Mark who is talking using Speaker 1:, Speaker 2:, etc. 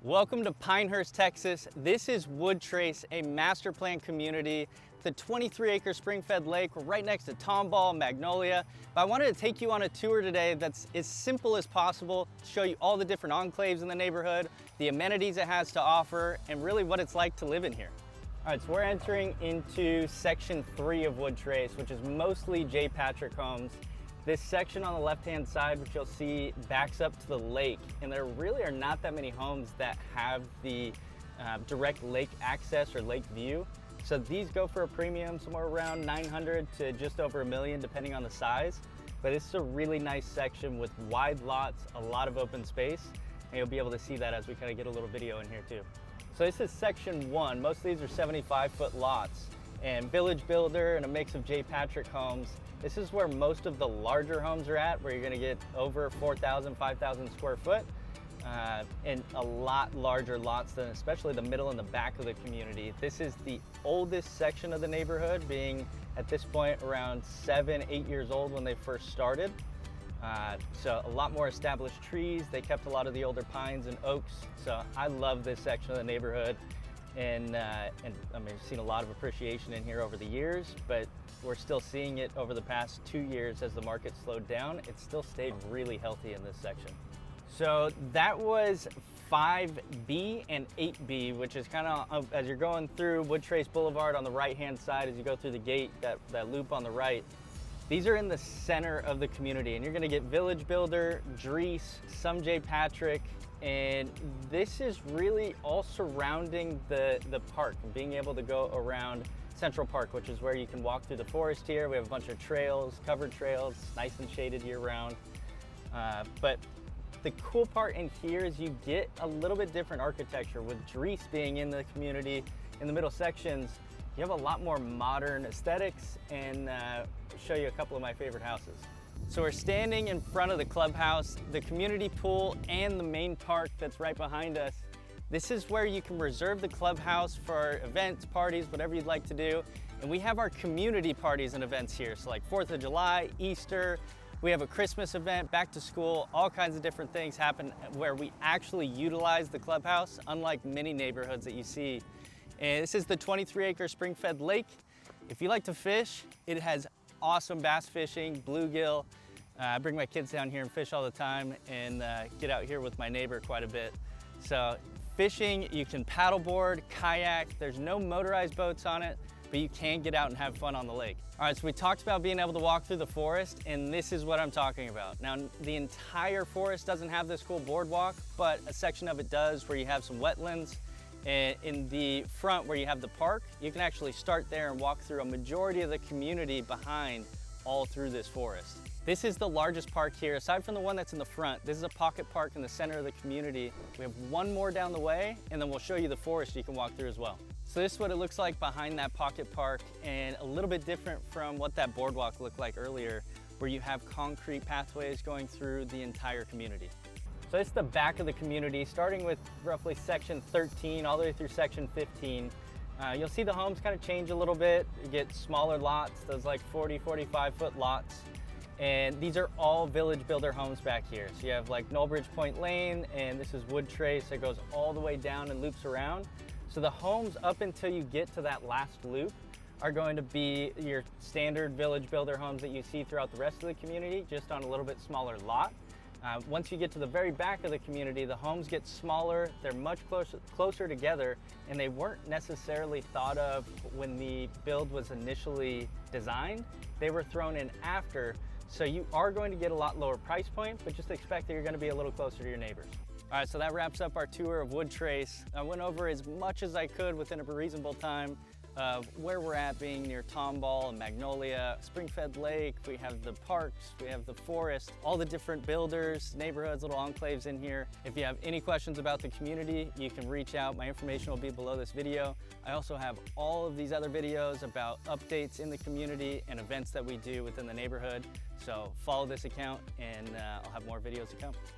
Speaker 1: Welcome to Pinehurst, Texas. This is Woodtrace, a master plan community. The 23-acre spring-fed lake. We're right next to Tomball, Magnolia. But I wanted to take you on a tour today that's as simple as possible, show you all the different enclaves in the neighborhood, the amenities it has to offer, and really what it's like to live in here. All right, so we're entering into section 3 of Woodtrace, which is mostly J. Patrick homes. This section on the left-hand side, which you'll see, backs up to the lake, and there really are not that many homes that have the direct lake access or lake view. So these go for a premium, somewhere around 900 to just over $1 million, depending on the size. But this is a really nice section with wide lots, a lot of open space, and you'll be able to see that as we kind of get a little video in here too. So this is section 1. Most of these are 75-foot lots, and village builder and a mix of J. Patrick homes. This is where most of the larger homes are at, where you're gonna get over 4,000, 5,000 square foot, and a lot larger lots than especially the middle and the back of the community. This is the oldest section of the neighborhood, being at this point around 7, 8 years old when they first started. So a lot more established trees. They kept a lot of the older pines and oaks. So I love this section of the neighborhood. And I mean, I've seen a lot of appreciation in here over the years, but we're still seeing it over the past 2 years as the market slowed down. It still stayed really healthy in this section. So that was 5B and 8B, which is kind of, as you're going through Woodtrace Boulevard on the right-hand side, as you go through the gate, that loop on the right, these are in the center of the community, and you're gonna get Village Builder, Drees, some J. Patrick, and this is really all surrounding the park, and being able to go around Central Park, which is where you can walk through the forest here. We have a bunch of trails, covered trails, nice and shaded year round. But the cool part in here is you get a little bit different architecture. With Drees being in the community, in the middle sections, you have a lot more modern aesthetics, and show you a couple of my favorite houses. So we're standing in front of the clubhouse, the community pool, and the main park that's right behind us. This is where you can reserve the clubhouse for events, parties, whatever you'd like to do. And we have our community parties and events here. So like 4th of July, Easter, we have a Christmas event, back to school, all kinds of different things happen where we actually utilize the clubhouse, unlike many neighborhoods that you see. And this is the 23-acre spring-fed lake. If you like to fish, it has awesome bass fishing, bluegill. I bring my kids down here and fish all the time, and get out here with my neighbor quite a bit. So fishing, you can paddleboard, kayak. There's no motorized boats on it, but you can get out and have fun on the lake. All right, so we talked about being able to walk through the forest, and this is what I'm talking about. Now, the entire forest doesn't have this cool boardwalk, but a section of it does, where you have some wetlands. And in the front where you have the park, you can actually start there and walk through a majority of the community behind all through this forest. This is the largest park here. Aside from the one that's in the front, this is a pocket park in the center of the community. We have one more down the way, and then we'll show you the forest you can walk through as well. So this is what it looks like behind that pocket park, and a little bit different from what that boardwalk looked like earlier, where you have concrete pathways going through the entire community. So it's the back of the community, starting with roughly section 13 all the way through section 15. You'll see the homes kind of change a little bit. You get smaller lots, those like 40, 45-foot lots. And these are all village builder homes back here. So you have like Knowlbridge Point Lane, and this is Woodtrace that goes all the way down and loops around. So the homes up until you get to that last loop are going to be your standard village builder homes that you see throughout the rest of the community, just on a little bit smaller lot. Once you get to the very back of the community, the homes get smaller, they're much closer together, and they weren't necessarily thought of when the build was initially designed. They were thrown in after, so you are going to get a lot lower price point, but just expect that you're going to be a little closer to your neighbors. All right, so that wraps up our tour of Woodtrace. I went over as much as I could within a reasonable time of where we're at, being near Tomball and Magnolia, spring-fed lake. We have the parks, we have the forest, all the different builders, neighborhoods, little enclaves in here. If you have any questions about the community, you can reach out. My information will be below this video. I also have all of these other videos about updates in the community and events that we do within the neighborhood. So follow this account, and I'll have more videos to come.